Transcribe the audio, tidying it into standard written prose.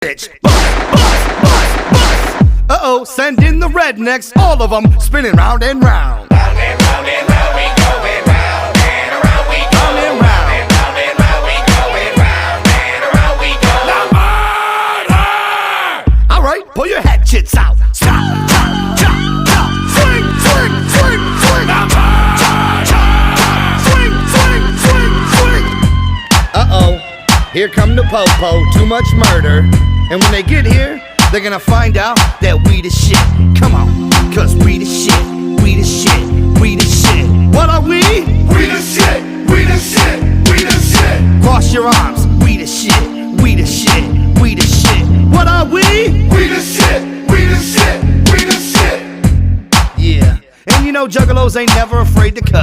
bitch. Uh-oh, send in the rednecks, all of them spinning round and round. Round and round and round we going round and around we go. Round and round. Round and round we going round and around we go. All right, pull your hatchets out. Stop, chop, chop, chop. Swing, swing, swing, swing. Chop, chop, swing, swing, swing, swing. Uh-oh, here come the po-po, too much murder. And when they get here, they're gonna find out that we the shit. Come on, cause we the shit, we the shit, we the shit. What are we? We the shit, we the shit, we the shit. Cross your arms, we the shit, we the shit, we the shit. What are we? We the shit, we the shit, we the shit. Yeah, and you know juggalos ain't never afraid to cut.